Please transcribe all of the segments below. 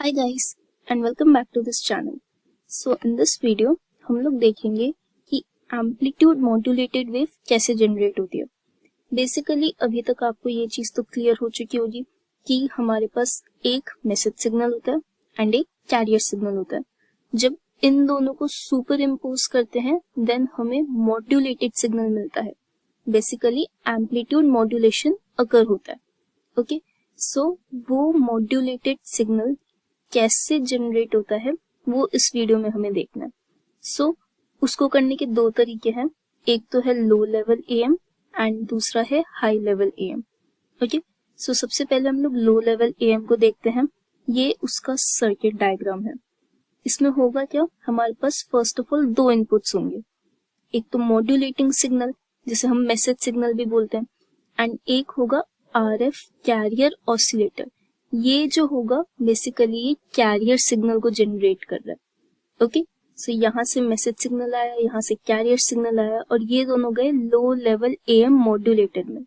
Hi guys and welcome back to this channel. So in this video हम लोग देखेंगे कि एम्पलीट्यूड मॉड्यूलेटेड वेव कैसे जनरेट होती है। बेसिकली अभी तक आपको ये चीज तो क्लियर हो चुकी होगी कि हमारे पास एक मैसेज सिग्नल होता है एंड एक कैरियर सिग्नल होता है। जब इन दोनों को सुपर इम्पोज करते हैं देन हमें मॉड्यूलेटेड सिग्नल मिलता है। बेसिकली एम्पलीट्यूड मॉड्यूलेशन अकर होता है। ओके सो वो मॉड्यूलेटेड सिग्नल कैसे जनरेट होता है वो इस वीडियो में हमें देखना है। सो उसको करने के दो तरीके हैं, एक तो है लो लेवल एएम एंड दूसरा है high level am. Okay so सबसे पहले हम लोग लो लेवल एएम को देखते हैं। ये उसका सर्किट डायग्राम है। इसमें होगा क्या, हमारे पास फर्स्ट ऑफ ऑल दो इनपुट्स होंगे, एक तो मॉड्यूलेटिंग सिग्नल जिसे हम मैसेज सिग्नल भी बोलते हैं एंड एक होगा आरएफ कैरियर ऑसिलेटर। ये जो होगा बेसिकली ये कैरियर सिग्नल को जनरेट कर रहा है। ओके सो यहाँ से मैसेज सिग्नल आया, यहाँ से कैरियर सिग्नल आया और ये दोनों गए लो लेवल एएम मॉड्यूलेटर में।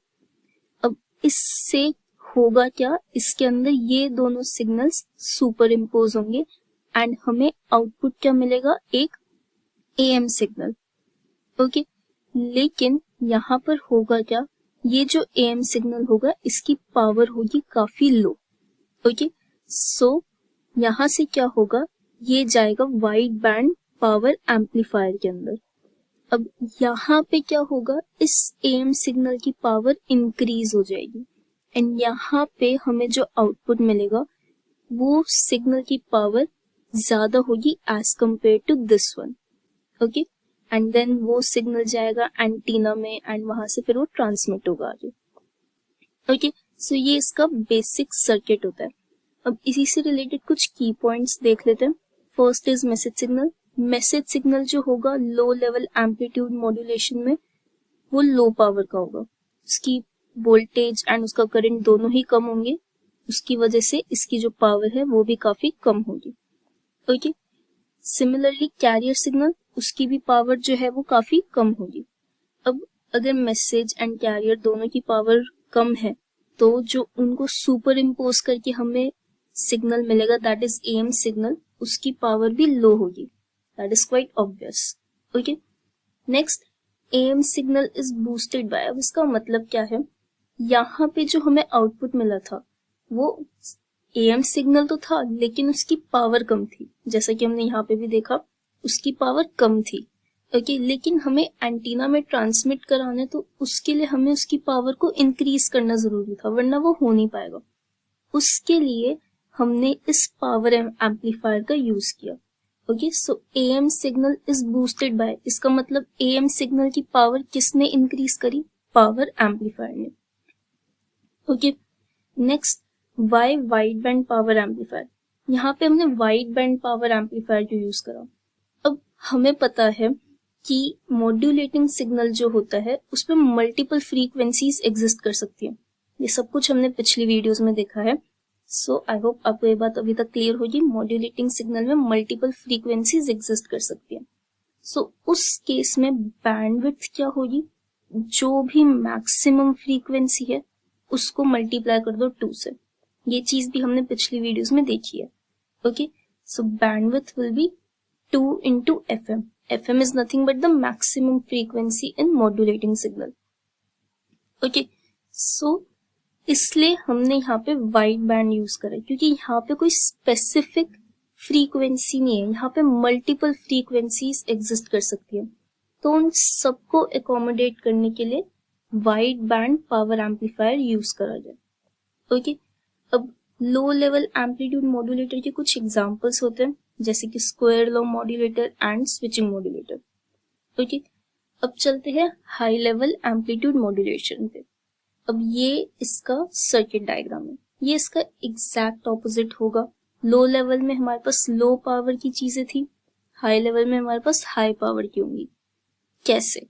अब इससे होगा क्या, इसके अंदर ये दोनों सिग्नल्स सुपर इम्पोज होंगे एंड हमें आउटपुट क्या मिलेगा, एक एएम सिग्नल। ओके लेकिन यहाँ पर होगा क्या, ये जो एएम सिग्नल होगा इसकी पावर होगी काफी लो। ओके सो यहाँ से क्या होगा, ये जाएगा वाइड बैंड पावर एम्पलीफायर के अंदर। अब यहाँ पे क्या होगा, इस एएम सिग्नल की पावर इंक्रीज हो जाएगी एंड यहाँ पे हमें जो आउटपुट मिलेगा वो सिग्नल की पावर ज्यादा होगी as compare to this one. Okay and then वो सिग्नल जाएगा एंटीना में एंड वहां से फिर वो ट्रांसमिट होगा आगे। ओके सो ये इसका बेसिक सर्किट होता है। अब इसी से रिलेटेड कुछ की पॉइंट्स देख लेते हैं। First is message signal. Message signal जो होगा लो लेवल एम्पलीट्यूड मॉड्यूलेशन में वो लो पावर का होगा, उसकी वोल्टेज एंड उसका करंट दोनों ही कम होंगे, उसकी वजह से इसकी जो पावर है वो भी काफी कम होगी। ओके सिमिलरली कैरियर सिग्नल, उसकी भी पावर जो है वो काफी कम होगी। अब अगर मैसेज एंड कैरियर दोनों की पावर कम है तो जो उनको सुपर इम्पोज करके हमें सिग्नल मिलेगा दैट इज एएम सिग्नल, उसकी पावर भी लो होगी, that is quite obvious. Okay next AM signal is boosted by. अब इसका मतलब क्या है, यहाँ पे जो हमें आउटपुट मिला था वो एएम सिग्नल तो था लेकिन उसकी पावर कम थी, जैसा कि हमने यहाँ पे भी देखा उसकी पावर कम थी। ओके लेकिन हमें एंटीना में ट्रांसमिट कराना है तो उसके लिए हमें उसकी पावर को इंक्रीज करना जरूरी था, वरना वो हो नहीं पाएगा। उसके लिए हमने इस पावर एम्पलीफायर का यूज किया। Okay so AM signal is boosted by, इसका मतलब एएम सिग्नल की पावर किसने इंक्रीज करी, पावर एम्पलीफायर ने। Okay next why wide band power amplifier. यहाँ पे हमने वाइड बैंड पावर एम्पलीफायर जो यूज करा। अब हमें पता है कि मॉड्यूलेटिंग सिग्नल जो होता है उसमें मल्टीपल फ्रीक्वेंसीज एग्जिस्ट कर सकती है। ये सब कुछ हमने पिछली वीडियोस में देखा है। सो आई होप आपको ये बात अभी तक क्लियर होगी, मॉड्यूलेटिंग सिग्नल में मल्टीपल फ्रीक्वेंसीज एग्जिस्ट कर सकती है। सो उस केस में बैंडविड्थ क्या होगी, जो भी मैक्सिमम फ्रीक्वेंसी है उसको मल्टीप्लाई कर दो 2 से। ये चीज भी हमने पिछली वीडियोस में देखी है। Okay so bandwidth will be 2 into FM. FM is nothing but the maximum frequency in modulating signal. Okay, so इसलिए हमने यहाँ पे वाइड बैंड यूज करा क्योंकि यहाँ पे कोई स्पेसिफिक फ्रीक्वेंसी नहीं है, यहाँ पे मल्टीपल फ्रीक्वेंसीज एग्जिस्ट कर सकती है, तो उन सबको एकोमोडेट करने के लिए wide band power amplifier use करा जाए। ओके अब लो लेवल एम्पलीट्यूड मॉड्यूलेटर के कुछ एग्जांपल्स होते हैं जैसे कि square low modulator and switching modulator. Okay अब चलते हैं हाई लेवल एम्पलीट्यूड मॉड्यूलेशन पे। अब ये इसका सर्किट डायग्राम है, ये इसका एग्जैक्ट ऑपोजिट होगा। लो लेवल में हमारे पास लो पावर की चीजें थी, हाई लेवल में हमारे पास हाई पावर की होंगी। कैसे,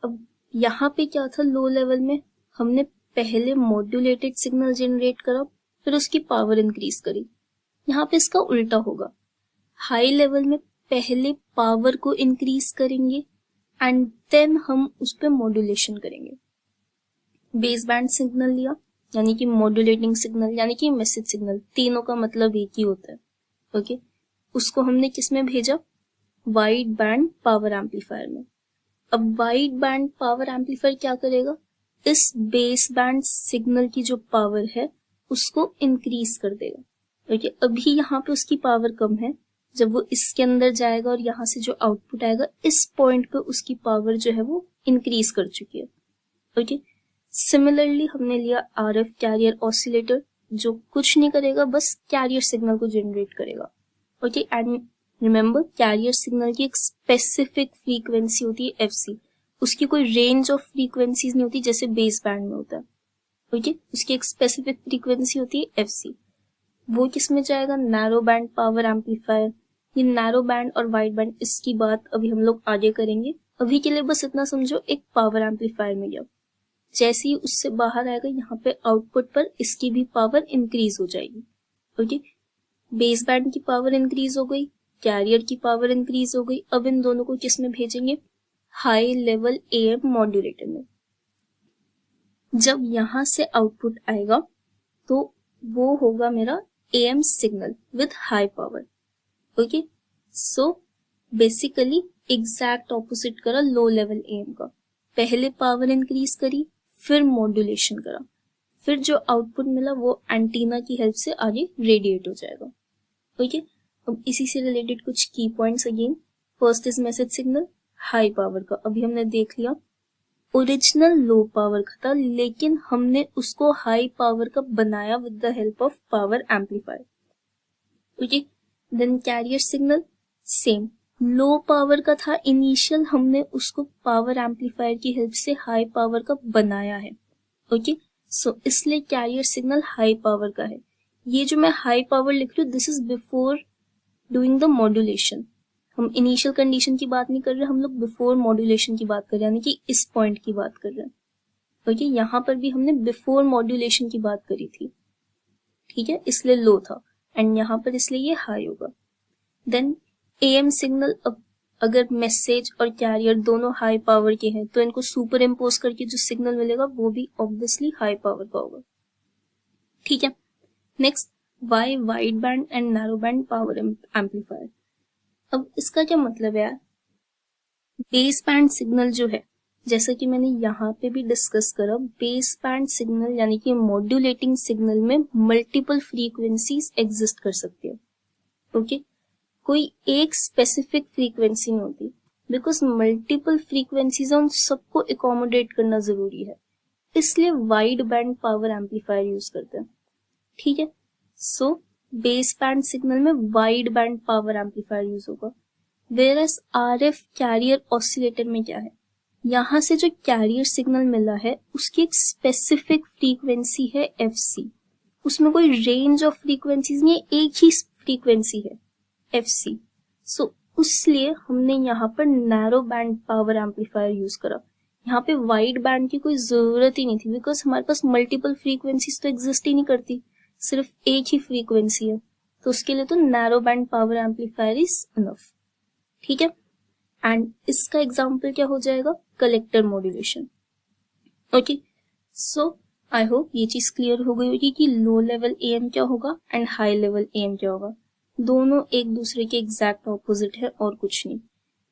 अब यहाँ पे क्या था, लो लेवल में हमने पहले मॉड्यूलेटेड सिग्नल जनरेट करा फिर उसकी पावर इंक्रीज करी। यहाँ पे इसका उल्टा होगा, हाई लेवल में पहले पावर को इंक्रीज करेंगे एंड देन हम उस पर मॉड्यूलेशन करेंगे। बेस बैंड सिग्नल लिया यानी कि मॉड्यूलेटिंग सिग्नल यानी कि मैसेज सिग्नल, तीनों का मतलब एक ही होता है। ओके, उसको हमने किस में भेजा, वाइड बैंड पावर एम्पलीफायर में। अब वाइड बैंड पावर एम्पलीफायर क्या करेगा, इस बेस बैंड सिग्नल की जो पावर है उसको इंक्रीज कर देगा। ओके, अभी यहाँ पे उसकी पावर कम है, जब वो इसके अंदर जाएगा और यहाँ से जो आउटपुट आएगा इस पॉइंट पे उसकी पावर जो है वो इंक्रीज कर चुकी है। ओके, सिमिलरली हमने लिया आरएफ कैरियर ऑसिलेटर, जो कुछ नहीं करेगा, बस कैरियर सिग्नल को जनरेट करेगा। Okay, and remember carrier signal की एक स्पेसिफिक फ्रीक्वेंसी होती है एफसी, उसकी कोई रेंज ऑफ फ्रीक्वेंसीज नहीं होती जैसे बेस बैंड में होता है। ओके, उसकी एक स्पेसिफिक फ्रीक्वेंसी होती है एफसी। वो किस में जाएगा, नैरो बैंड पावर एम्पलीफायर। ये नैरो बैंड और वाइड बैंड, इसकी बात अभी हम लोग आगे करेंगे। अभी के लिए बस इतना समझो, एक पावर एम्पलीफायर में गया, जैसे ही उससे बाहर आएगा यहाँ पे आउटपुट पर इसकी भी पावर इंक्रीज हो जाएगी। ओके, बेस बैंड की पावर इंक्रीज हो गई, कैरियर की पावर इंक्रीज हो गई। अब इन दोनों को किस में भेजेंगे, हाई लेवल एएम मॉड्यूलेटर में। जब यहां से आउटपुट आएगा तो वो होगा मेरा am signal with high power. Okay, so basically exact opposite करा लो लेवल एएम का। पहले पावर इंक्रीज करी, फिर मॉड्यूलेशन करा, फिर जो आउटपुट मिला वो एंटीना की हेल्प से आगे रेडिएट हो जाएगा। ओके, अब इसी से रिलेटेड कुछ की points again. First is message signal high power का, अभी हमने देख लिया। ओरिजिनल लो पावर का था, लेकिन हमने उसको हाई पावर का बनाया with the help of power amplifier. Okay, then carrier signal same, low power का था इनिशियल, हमने उसको पावर एम्पलीफायर की हेल्प से हाई पावर का बनाया है। ओके, सो इसलिए कैरियर सिग्नल हाई पावर का है। ये जो मैं हाई पावर लिख रही हूँ, this is before doing the modulation. हम इनिशियल कंडीशन की बात नहीं कर रहे, हम लोग बिफोर मॉड्यूलेशन की बात कर रहे हैं, यानी कि इस पॉइंट की बात कर रहे हैं। ओके, यहाँ पर भी हमने बिफोर मॉड्यूलेशन की बात करी थी, ठीक है, इसलिए लो था, एंड यहाँ पर इसलिए ये हाई होगा। देन एएम सिग्नल, अब अगर मैसेज और कैरियर दोनों हाई पावर के हैं तो इनको सुपर इम्पोज करके जो सिग्नल मिलेगा वो भी ऑब्वियसली हाई पावर का होगा। ठीक है, next why wide band and narrow band power amplifier. अब इसका क्या मतलब है यार, बेस बैंड सिग्नल जो है, जैसा कि मैंने यहाँ पे भी डिस्कस करा, बेस बैंड सिग्नल यानी कि मॉड्यूलेटिंग सिग्नल में मल्टीपल फ्रीक्वेंसीज एग्जिस्ट कर सकती है। ओके, कोई एक स्पेसिफिक फ्रीक्वेंसी नहीं होती, बिकॉज मल्टीपल फ्रीक्वेंसीज उन सबको एकोमोडेट करना जरूरी है, इसलिए wide band power amplifier use करते हैं। ठीक है, सो बेस बैंड सिग्नल में wide band power amplifier use होगा। वेरएस आरएफ कैरियर ऑसिलेटर में क्या है, यहां से जो कैरियर सिग्नल मिला है उसकी एक स्पेसिफिक फ्रीक्वेंसी है एफसी, उसमें कोई रेंज ऑफ फ्रीक्वेंसीज नहीं है, एक ही फ्रीक्वेंसी है एफसी। सो इसलिए हमने यहाँ पर narrow band power amplifier use करा। यहाँ पे वाइड बैंड की कोई जरूरत ही नहीं थी, बिकॉज हमारे पास मल्टीपल फ्रीक्वेंसीज तो एग्जिस्ट ही नहीं करती, सिर्फ एक ही फ्रीक्वेंसी है, तो उसके लिए तो narrow band power amplifier is enough. ठीक है, एंड इसका एग्जाम्पल क्या हो जाएगा, collector modulation. Okay, so I hope ये चीज क्लियर हो गई होगी कि लो लेवल एएम क्या होगा एंड हाई लेवल एएम क्या होगा। दोनों एक दूसरे के एग्जैक्ट ऑपोजिट है और कुछ नहीं।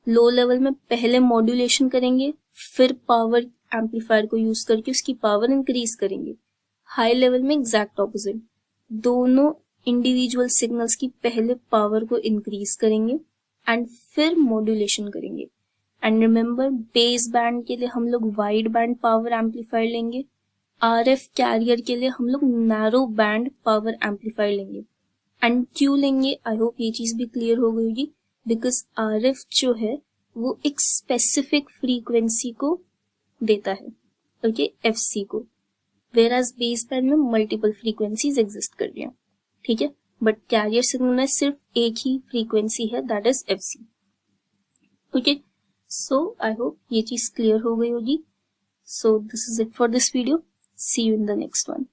लो लेवल में पहले मॉड्यूलेशन करेंगे, फिर पावर एम्पलीफायर को यूज करके उसकी पावर इंक्रीज करेंगे। हाई लेवल में एग्जैक्ट ऑपोजिट, दोनों इंडिविजुअल सिग्नल्स की पहले पावर को इंक्रीज करेंगे एंड फिर मॉड्यूलेशन करेंगे। एंड रिमेंबर, बेस बैंड के लिए हम लोग वाइड बैंड पावर एम्पलीफायर लेंगे, आरएफ कैरियर के लिए हम लोग नैरो बैंड पावर एम्पलीफायर लेंगे। एंड क्यों लेंगे, आई होप ये चीज भी क्लियर हो गई होगी, बिकॉज आरएफ जो है वो एक स्पेसिफिक फ्रीक्वेंसी को देता है, ओके, एफसी को, वेराज बेस बैंड में मल्टीपल फ्रीक्वेंसीज एग्जिस्ट कर रही हैं। ठीक है, बट कैरियर सिग्नल में सिर्फ एक ही फ्रीक्वेंसी है, that is FC. Okay, so I hope ये चीज क्लियर हो गई होगी। So this is it for this video, see you in the next one.